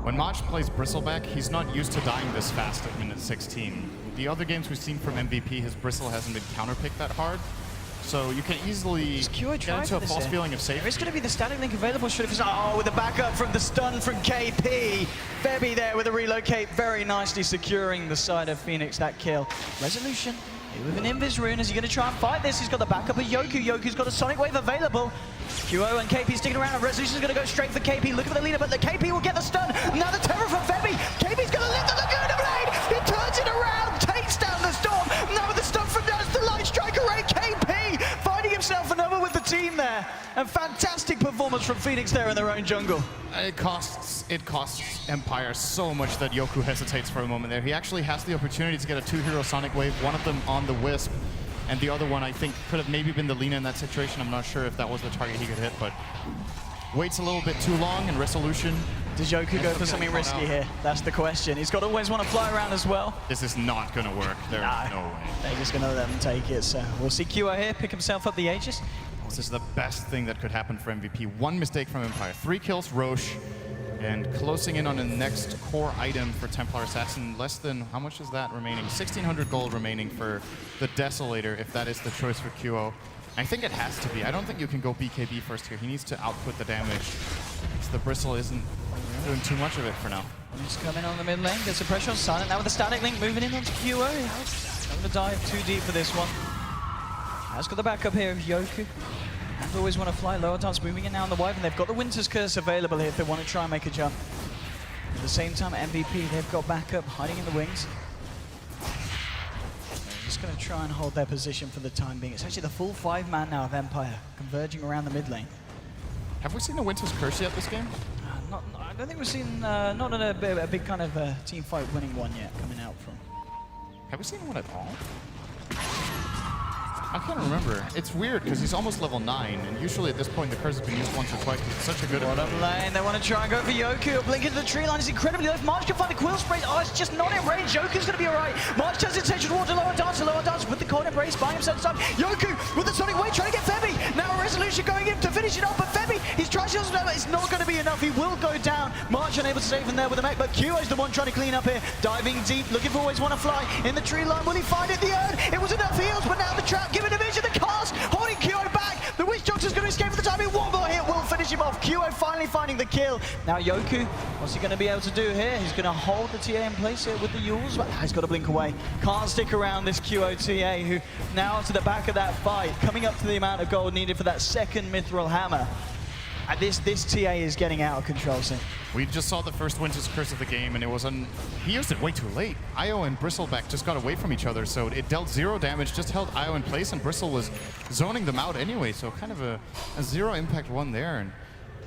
When March plays Bristleback, he's not used to dying this fast at minute 16. The other games we've seen from MVP, his Bristle hasn't been counterpicked that hard. So you can easily get into a false feeling of safety. There is going to be the static link available. Oh, with the backup from the stun from KP. Febby there with a relocate, very nicely securing the side of Phoenix, that kill. Resolution with an Invis rune. Is he going to try and fight this? He's got the backup of Yoku. Yoku's got a Sonic Wave available. QO and KP sticking around, and Resolution's going to go straight for KP. Look at the leader, but the KP will get the stun. Now the terror from Febby. KP's going to lift the Laguna Blade. He turns it around, takes down the Storm. Now with the stun from Naz, the Light Striker Ray. KP finding himself another with the team there. And fantastic performance from Phoenix there in their own jungle. It costs Empire so much that Yoku hesitates for a moment there. He actually has the opportunity to get a 2-hero Sonic Wave, one of them on the Wisp, and the other one I think could have maybe been the Lina in that situation. I'm not sure if that was the target he could hit, but waits a little bit too long, and Resolution. Does Yoku go for something risky here? That's the question. He's got to Always Want to Fly around as well. This is not going to work. There's no way. They're just going to let him take it. So we'll see QO here pick himself up the Aegis. This is the best thing that could happen for MVP. One mistake from Empire. 3 kills, Roche, and closing in on the next core item for Templar Assassin. Less than, how much is that remaining? 1,600 gold remaining for the Desolator, if that is the choice for QO. I think it has to be. I don't think you can go BKB first here. He needs to output the damage. So the Bristle isn't doing too much of it for now. He's coming on the mid lane, gets the pressure on Silent. Now with the static link moving in onto QO. Not going to dive too deep for this one. Has got the backup here of Yoku. And always want to fly. Lower dance moving in now on the Wyvern. They've got the Winter's Curse available here if they want to try and make a jump. At the same time, MVP, they've got backup hiding in the wings. They're just going to try and hold their position for the time being. It's actually the full 5-man now of Empire converging around the mid lane. Have we seen a Winter's Curse yet this game? I don't think we've seen, not a big kind of team fight winning one yet coming out from. Have we seen one at all? I can't remember. It's weird because he's almost level 9, and usually at this point the curse has been used once or twice. It's such a good Bottom lane, they want to try and go for Yoku. Blink into the tree line is incredibly low. March can find the Quill Spray. Oh, it's just not in range. Yoku's going to be alright. March does intention towards the lower dance with the cold embrace by himself. Yoku with the Sonic Wave trying to get Femi. Now a resolution going in to finish it off, but Femi, he's trying to it's not going to be enough. He will go down. March unable to save him there with the mech, but Q is the one trying to clean up here. Diving deep, looking for always want to fly in the tree line. Will he find it? The urn. It was enough heals, but now the trap giving a vision. The cast holding Kyo back. The Witch Doctor's going to escape for the time. One more hit will finish him off. Kyo finally finding the kill. Now Yoku, what's he going to be able to do here? He's going to hold the TA in place here with the Yules. He's got to blink away. Can't stick around this QO TA, who now to the back of that fight, coming up to the amount of gold needed for that second Mithril Hammer. And this TA is getting out of control, Sim. We just saw the first Winter's Curse of the game, and it was he used it way too late. Io and Bristleback just got away from each other, so it dealt 0 damage, just held Io in place, and Bristle was zoning them out anyway, so kind of a 0 impact one there. And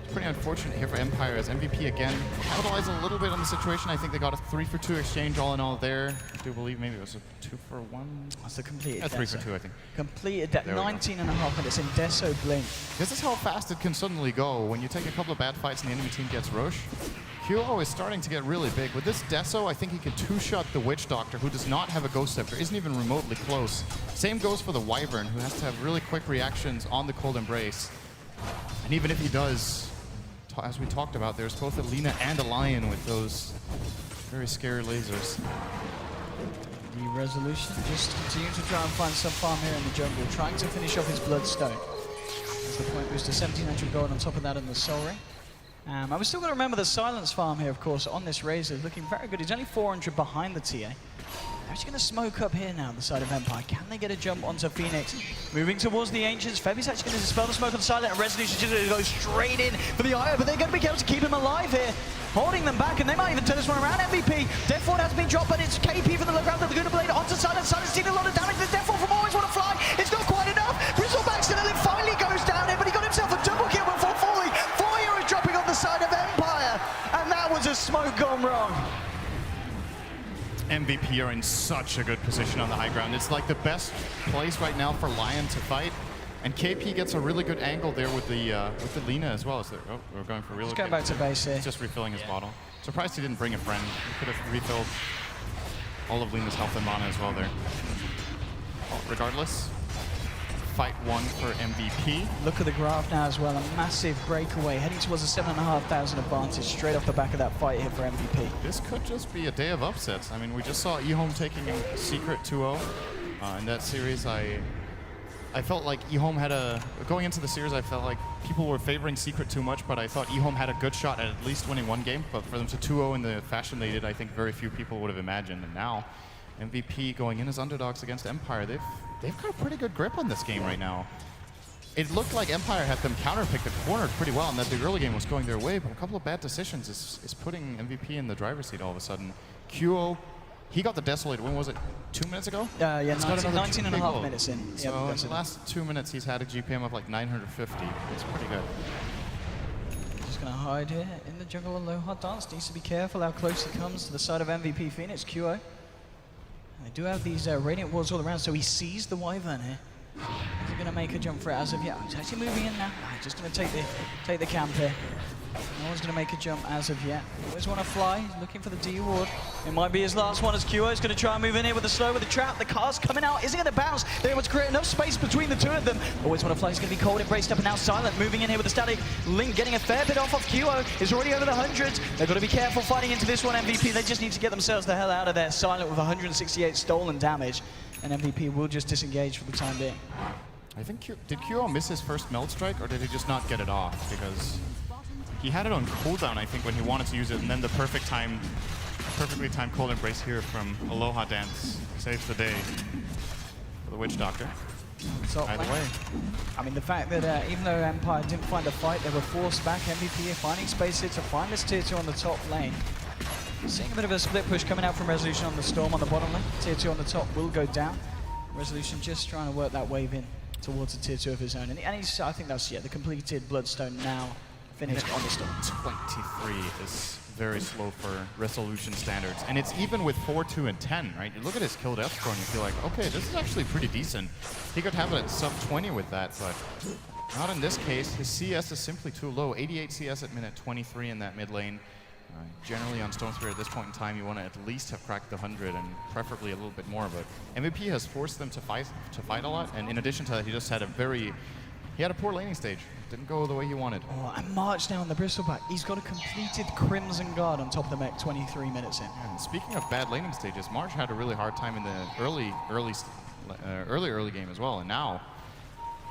it's pretty unfortunate here for Empire as MVP again capitalized a little bit on the situation. I think they got a 3-for-2 exchange all in all there. I do believe maybe it was a 2-for-1. That's a completed 3-for-2, I think. Completed 19.5 minutes in Deso Blink. This is how fast it can suddenly go when you take a couple of bad fights and the enemy team gets Roche. QO is starting to get really big. With this Deso, I think he can two-shot the Witch Doctor, who does not have a Ghost Scepter, isn't even remotely close. Same goes for the Wyvern, who has to have really quick reactions on the Cold Embrace. And even if he does, as we talked about, there's both a Lina and a Lion with those very scary lasers. The resolution just continuing to try and find some farm here in the jungle, trying to finish off his Bloodstone. That's the point boost to 1700 gold on top of that in the Soul Ring. We've still got to remember the Silence farm here, of course, on this Razor, looking very good. He's only 400 behind the TA. They're actually going to smoke up here now, the side of Empire. Can they get a jump onto Phoenix? Moving towards the Ancients. Febi's actually going to dispel the smoke on Silent, and Resolution's just going to go straight in for the Io, but they're going to be able to keep him alive here, holding them back, and they might even turn this one around. MVP. Death Ward has been dropped, but it's KP from the lookout. The Laguna Blade onto Silent. Silent's seen a lot of damage. The Death Ward from Always Want to Fly. It's not quite enough. Bristleback still finally goes down here, but he got himself a double kill before falling. 4 heroes dropping on the side of Empire, and that was a smoke gone wrong. MVP are in such a good position on the high ground. It's like the best place right now for Lion to fight. And KP gets a really good angle there with the Lina as well. Oh, we're going for real. He's going back to base here. He's just refilling his bottle. Surprised he didn't bring a friend. He could have refilled all of Lina's health and mana as well there. Well, regardless, fight 1 for MVP. Look at the graph now as well, a massive breakaway, heading towards a 7,500 advantage straight off the back of that fight here for MVP. This could just be a day of upsets. I mean, we just saw eHome taking Secret 2-0 in that series. I felt like eHome had going into the series, I felt like people were favoring Secret too much, but I thought eHome had a good shot at least winning one game. But for them to 2-0 in the fashion they did, I think very few people would have imagined. And now, MVP going in as underdogs against Empire. They've got a pretty good grip on this game right now. It looked like Empire had them counterpicked the corner pretty well, and that the early game was going their way, but a couple of bad decisions is putting MVP in the driver's seat all of a sudden. QO, he got the Desolate, when was it, 2 minutes ago? Yeah, 19.5 minutes in. So in the last 2 minutes, he's had a GPM of like 950. It's pretty good. Just going to hide here in the jungle. Aloha Dance needs to be careful how close he comes to the side of MVP Phoenix. QO. They do have these Radiant Wards all around, so he sees the Wyvern here. Is he going to make a jump for it as of yet? He's actually moving in now. Just going to take the camp here. No one's going to make a jump as of yet. Always Want to Fly, he's looking for the D ward. It might be his last one as QO is going to try and move in here with the slow, with the trap. The cast coming out, isn't going to bounce. They're able to create enough space between the two of them. Always Want to Fly is going to be cold, embraced up, and now Silent moving in here with the static. Link getting a fair bit off of QO. Is already over the hundreds. They've got to be careful fighting into this one. MVP, they just need to get themselves the hell out of there. Silent with 168 stolen damage. And MVP will just disengage for the time being. I think did QO miss his first meld strike, or did he just not get it off? Because he had it on cooldown, I think, when he wanted to use it, and then the perfectly timed cold embrace here from Aloha Dance saves the day for the Witch Doctor. Either way. I mean, the fact that even though Empire didn't find a fight, they were forced back. MVP finding space here to find this tier 2 on the top lane. Seeing a bit of a split push coming out from Resolution on the Storm on the bottom lane. Tier 2 on the top will go down. Resolution just trying to work that wave in towards a tier 2 of his own. And he's, I think that's, yeah, the completed Bloodstone now finished on the Storm. 23 is very slow for Resolution standards. And it's even with 4, 2, and 10, right? You look at his kill death score and you feel like, okay, this is actually pretty decent. He could have it at sub 20 with that, but not in this case. His CS is simply too low. 88 CS at minute 23 in that mid lane. Generally on Stone Spirit at this point in time, you want to at least have cracked the 100 and preferably a little bit more, but MVP has forced them to fight a lot, and in addition to that, he just had a poor laning stage. Didn't go the way he wanted. Oh, and March now on the Bristleback. He's got a completed Crimson Guard on top of the mech 23 minutes in. And speaking of bad laning stages, March had a really hard time in the early game as well, and now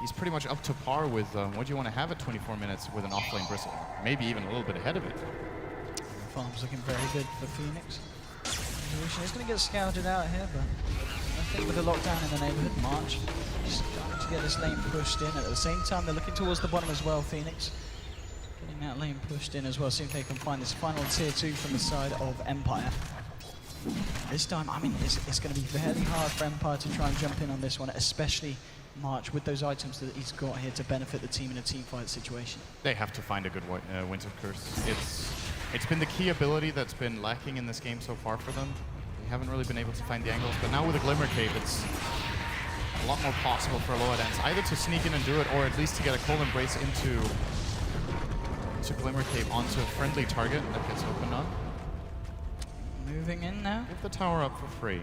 he's pretty much up to par with what you want to have at 24 minutes with an off-lane Bristle. Maybe even a little bit ahead of it. Farm's looking very good for Phoenix. Resolution is going to get scouted out here, but I think with the lockdown in the neighborhood, March is starting to get this lane pushed in. At the same time, they're looking towards the bottom as well, Phoenix. Getting that lane pushed in as well, see if they can find this final tier 2 from the side of Empire. This time, I mean, it's going to be very hard for Empire to try and jump in on this one, especially March with those items that he's got here to benefit the team in a team fight situation. They have to find a good Winter Curse. It's been the key ability that's been lacking in this game so far for them. They haven't really been able to find the angles, but now with a Glimmer Cave, it's a lot more possible for Aloha Dance either to sneak in and do it, or at least to get a Cold Embrace into Glimmer Cave onto a friendly target that gets opened up. Moving in now. Give the tower up for free.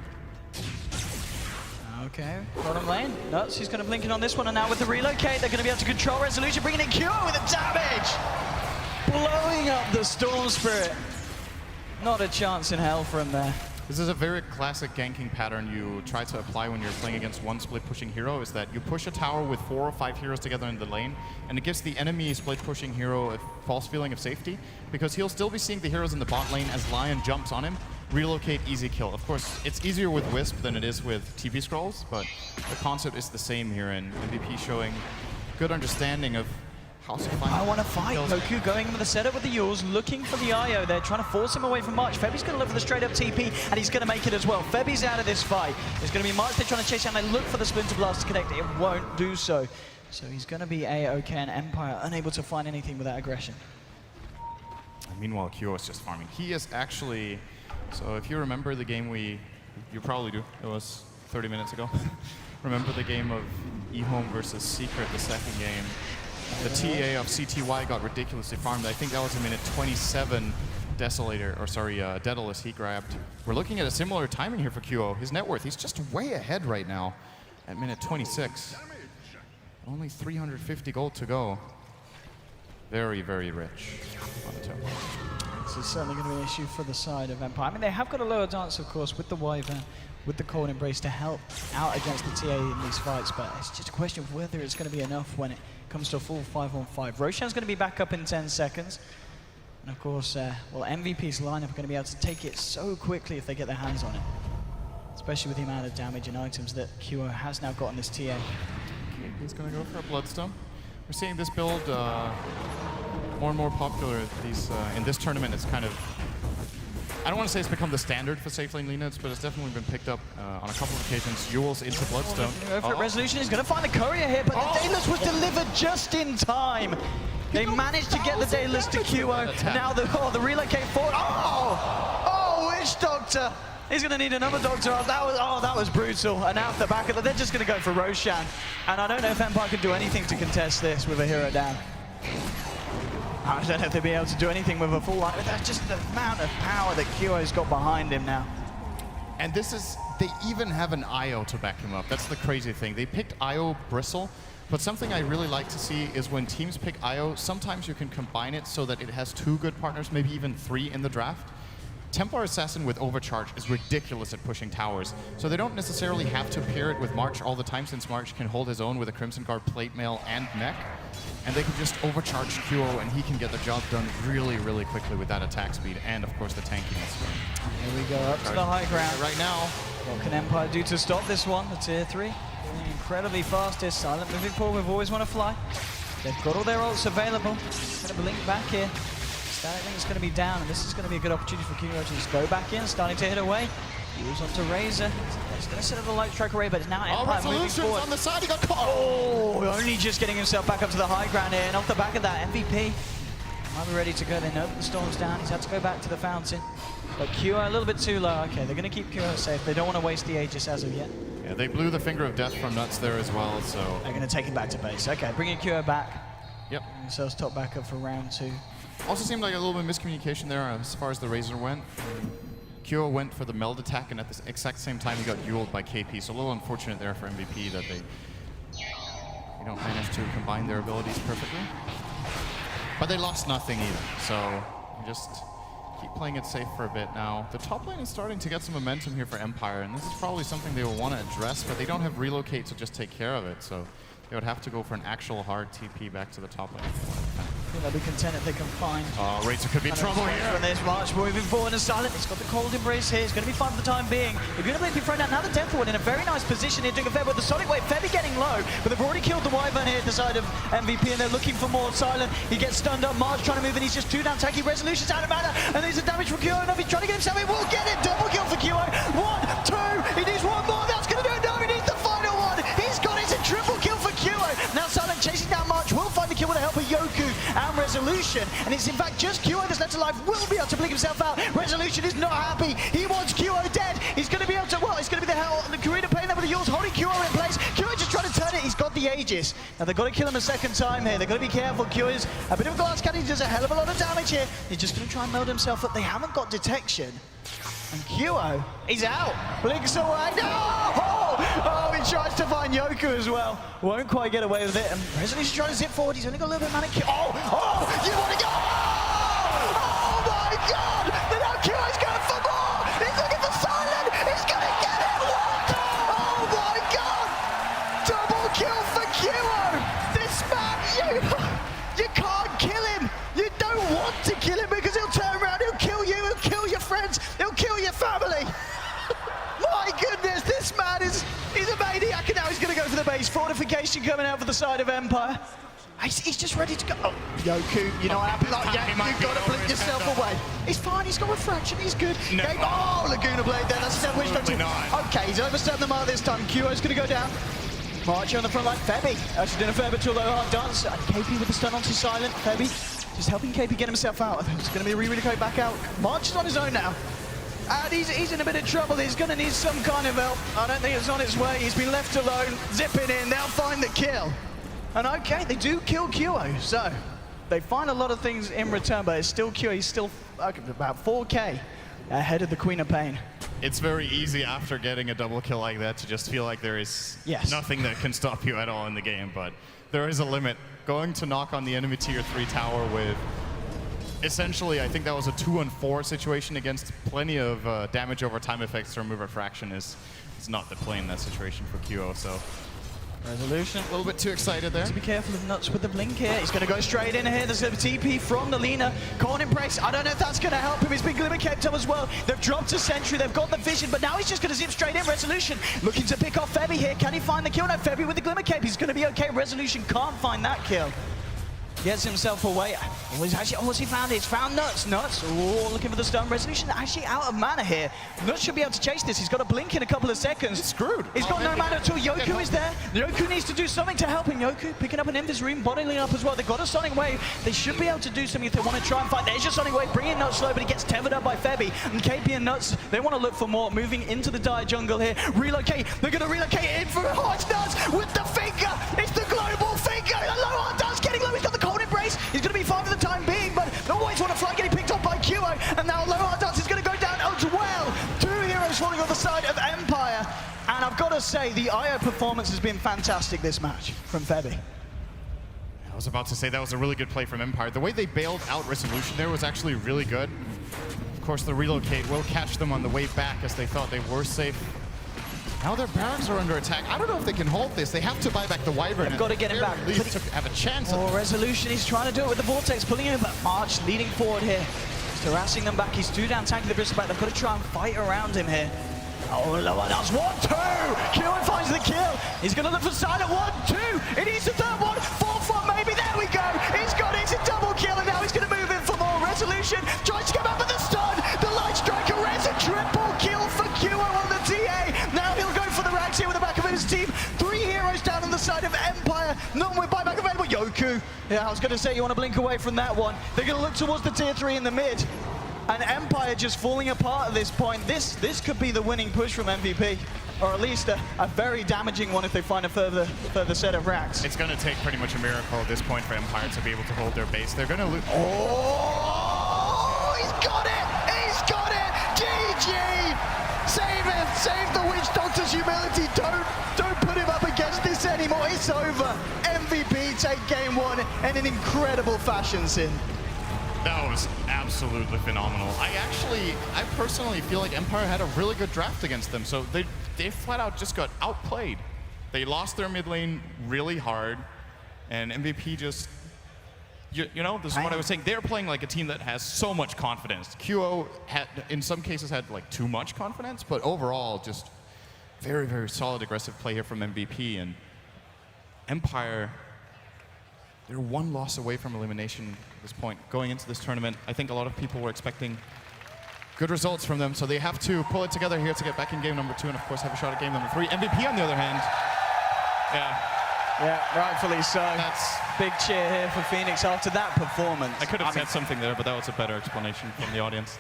Okay, bottom lane. Nuts, he's going to blink in on this one, and now with the relocate, they're going to be able to control Resolution, bringing in Cure with the damage! Blowing up the Storm Spirit. Not a chance in hell for him there. This is a very classic ganking pattern you try to apply when you're playing against one split pushing hero, is that you push a tower with 4 or 5 heroes together in the lane, and it gives the enemy split pushing hero a false feeling of safety, because he'll still be seeing the heroes in the bot lane as Lion jumps on him, relocate, easy kill. Of course, it's easier with Wisp than it is with TP scrolls, but the concept is the same here, and MVP showing good understanding of how to find. I want to fight. Goku going in with the setup with the Yules, looking for the IO there, trying to force him away from March. Febi's going to look for the straight up TP, and he's going to make it as well. Febi's out of this fight. There's going to be March, they're trying to chase down, they look for the Splinter Blast to connect. It won't do so. So he's going to be A-OK, and Empire unable to find anything with that aggression. And meanwhile, Kyo is just farming. He is actually, so if you remember the game you probably do, it was 30 minutes ago. Remember the game of eHome versus Secret, the second game? The TA of CTY got ridiculously farmed. I think that was a minute 27 Daedalus he grabbed. We're looking at a similar timing here for QO. His net worth, he's just way ahead right now at minute 26. Only 350 gold to go. Very, very rich. This is certainly going to be an issue for the side of Empire. I mean, they have got a lower dance, of course, with the Wyvern, with the Cold Embrace to help out against the TA in these fights, but it's just a question of whether it's going to be enough when it comes to a full 5-on-5. Roshan's going to be back up in 10 seconds. And of course, well, MVP's lineup are going to be able to take it so quickly if they get their hands on it. Especially with the amount of damage and items that QO has now got in this TA. He's going to go for a Bloodstone. We're seeing this build more and more popular in this tournament. It's kind of, I don't want to say it's become the standard for safe lane lead-ins, but it's definitely been picked up on a couple of occasions. Yules into Bloodstone. Resolution is going to find the courier here, but the Daedalus was delivered just in time. They managed to get the Daedalus to QO, and now the relocate forward. Oh, Witch Doctor! He's going to need another Doctor. That was brutal. And out the back of they're just going to go for Roshan. And I don't know if Empire can do anything to contest this with a hero down. I don't know if they'll be able to do anything with a full line. That's just the amount of power that QO's got behind him now. And they even have an IO to back him up. That's the crazy thing. They picked IO Bristle, but something I really like to see is when teams pick IO, sometimes you can combine it so that it has 2 good partners, maybe even 3 in the draft. Templar Assassin with Overcharge is ridiculous at pushing towers, so they don't necessarily have to pair it with March all the time, since March can hold his own with a Crimson Guard, Plate Mail, and Mech. And they can just overcharge QO, and he can get the job done really, really quickly with that attack speed, and of course the tankiness. Here we go, up to the high ground right now. What can Empire do to stop this one? The tier 3, going incredibly fast here. Silent moving forward, we've always want to fly. They've got all their ults available. Going to blink back here. Static Link's going to be down, and this is going to be a good opportunity for QO to just go back in, starting to hit away. Use onto Razor. He's going to set up the light strike array, but it's now Empire moving forward. On the side, he got caught. Oh, only just getting himself back up to the high ground here, and off the back of that, MVP might be ready to go. They know that the storm's down. He's had to go back to the fountain. But QO a little bit too low. Okay, they're going to keep QO safe. They don't want to waste the Aegis as of yet. Yeah, they blew the Finger of Death from Nuts there as well, so... They're going to take him back to base. Okay, bringing QO back. Yep. Themselves top back up for round 2. Also seemed like a little bit of miscommunication there as far as the Razor went. QO went for the meld attack, and at the exact same time he got Yuled by KP, so a little unfortunate there for MVP that they don't manage to combine their abilities perfectly. But they lost nothing either, so just keep playing it safe for a bit now. The top lane is starting to get some momentum here for Empire, and this is probably something they will want to address, but they don't have relocate to just take care of it, so they would have to go for an actual hard TP back to the top lane. I think they'll be content if they can find... Oh, Razor could be in trouble here. When there's March moving forward and Silent. He's got the cold embrace here. It's going to be fine for the time being. They're going to be thrown out. Now the Death Ward in a very nice position here, doing a fair with the Sonic Wave. Febby getting low, but they've already killed the Wyvern here at the side of MVP, and they're looking for more. Silent, he gets stunned up. March trying to move in. He's just 2 down. Taking Resolution's out of mana, and there's a damage for QO. And if he's trying to get himself in, we'll get it. Double kill for QO. 1, 2. He needs one more. That's going to do it. No, he needs the final one. He's got it. It's a triple kill for QO. Now Silent chasing down March. Will find the kill with the help of Yoku and Resolution. And it's in fact just QO that's left alive. Will be able to blink himself out. Resolution is not happy. He wants QO dead. He's going to be able to, well, it's going to be the Karina playing there with the Yules, holding QO in place. QO just trying to turn it. He's got the Aegis. Now they've got to kill him a second time here. They've got to be careful. QO is a bit of a glass cannon. He does a hell of a lot of damage here. He's just going to try and meld himself up. They haven't got detection. And QO, he's out. Blinks away. No! Oh, he tries to find Yoku as well. Won't quite get away with it. And Resolution trying to zip forward. He's only got a little bit of mana. Oh, you want to go? Oh my God! Now QO's going for more. He's looking for Silent. He's going to get it. What? Oh my God! Double kill for QO. This man, you can't kill him. You don't want to kill him because he'll turn around. He'll kill you. He'll kill your friends. He'll kill your family. My goodness, this man he's a maniac, and now he's going to go for the base. Fortification coming out for the side of Empire. He's just ready to go. Oh, Yoku, you know what happened like that? You've got to blink yourself away. He's fine, he's got refraction, he's good. No. Oh, Laguna Blade there, that's Step Wish. Okay, he's overstepped the mark this time. QO's going to go down. March on the front line. Febby actually doing a fair bit to a low hard dance. And KP with the stun onto Silent. Febby just helping KP get himself out. I think it's going to be a relocate back out. March is on his own now. And he's in a bit of trouble. He's going to need some kind of help. I don't think it's on its way. He's been left alone. Zipping in. They'll find the kill. And okay, they do kill QO. So they find a lot of things in return, but it's still QO. He's still about 4K ahead of the Queen of Pain. It's very easy after getting a double kill like that to just feel like there is nothing that can stop you at all in the game, but there is a limit. Going to knock on the enemy tier 3 tower with essentially, I think that was a 2-on-4 situation against plenty of damage over time effects to remove refraction is not the play in that situation for QO, so. Resolution. A little bit too excited there. To be careful of Nuts with the blink here. He's going to go straight in here. There's a TP from the Lina. Caught in press. I don't know if that's going to help him. He's been Glimmer kept up as well. They've dropped a sentry. They've got the vision, but now he's just going to zip straight in. Resolution looking to pick off Febby here. Can he find the kill? No, Febby with the Glimmer cape. He's going to be okay. Resolution can't find that kill. Gets himself away. What's he found? He's found Nuts. Nuts, looking for the stun. Resolution actually out of mana here. Nuts should be able to chase this. He's got a blink in a couple of seconds. He's screwed. He's got no mana until Yoku is there. Yoku needs to do something to help him. Yoku picking up an Invis Room, bottling up as well. They've got a Sonic Wave. They should be able to do something if they want to try and fight. There's your Sonic Wave, bringing Nuts slow, but he gets tethered up by Febby. And KP and Nuts, they want to look for more. Moving into the dire jungle here. Relocate. They're going to relocate in for it's Nuts with the finger. It's the global finger. The low on Nuts getting low. He's got the cold embrace. He's going to be fine for the time being, but the Whites want to fly, getting picked up by QO, and now Low Hard Dance is going to go down as well. 2 heroes falling on the side of Empire, and I've got to say, the IO performance has been fantastic this match from Febby. I was about to say that was a really good play from Empire. The way they bailed out Resolution there was actually really good. Of course, the relocate will catch them on the way back as they thought they were safe. Now their barracks are under attack. I don't know if they can hold this. They have to buy back the Wyvern. They've got to get him back. At least to have a chance. Oh, Resolution, he's trying to do it with the Vortex, pulling him back. March leading forward here. He's harassing them back. He's 2 down, tanking the Bristleback. They've got to try and fight around him here. Oh, no one else. 1-2! Kieran finds the kill. He's going to look for silent. 1-2! It needs the third one. 4-4 maybe. There we go. He's got it. It's a double kill, and now he's going to move in for more. Resolution tries to get back with the stun. The Light Striker res a triple kill for QO on the TA. Now he'll go for the rags here with the back of his team. 3 heroes down on the side of Empire. None with buyback available. Yoku. Yeah, I was going to say you want to blink away from that one. They're going to look towards the tier 3 in the mid. And Empire just falling apart at this point. This could be the winning push from MVP. Or at least a very damaging one if they find a further set of racks. It's going to take pretty much a miracle at this point for Empire to be able to hold their base. They're going to lose. Oh, he's got it! He's got it! GG! Save it! Save the Witch Doctor's humility. Don't put him up against this anymore. It's over. MVP take game 1 in an incredible fashion, Sin. That was absolutely phenomenal. I personally feel like Empire had a really good draft against them. So they flat out just got outplayed. They lost their mid lane really hard, and MVP just, you know, this is what I was saying. They're playing like a team that has so much confidence. QO had, in some cases, had like too much confidence, but overall, just very, very solid aggressive play here from MVP. And Empire, they're 1 loss away from elimination at this point. Going into this tournament, I think a lot of people were expecting good results from them, so they have to pull it together here to get back in game number 2 and, of course, have a shot at game number 3. MVP, on the other hand, yeah, rightfully so. That's big cheer here for Phoenix after that performance. I could have said something there, but that was a better explanation from the audience.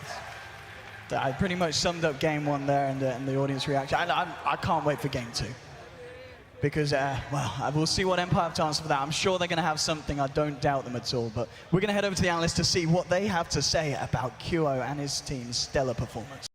I pretty much summed up game 1 there and the audience reaction. I can't wait for game 2. Because, well, we'll see what Empire have to answer for that. I'm sure they're going to have something. I don't doubt them at all. But we're going to head over to the analysts to see what they have to say about QO and his team's stellar performance.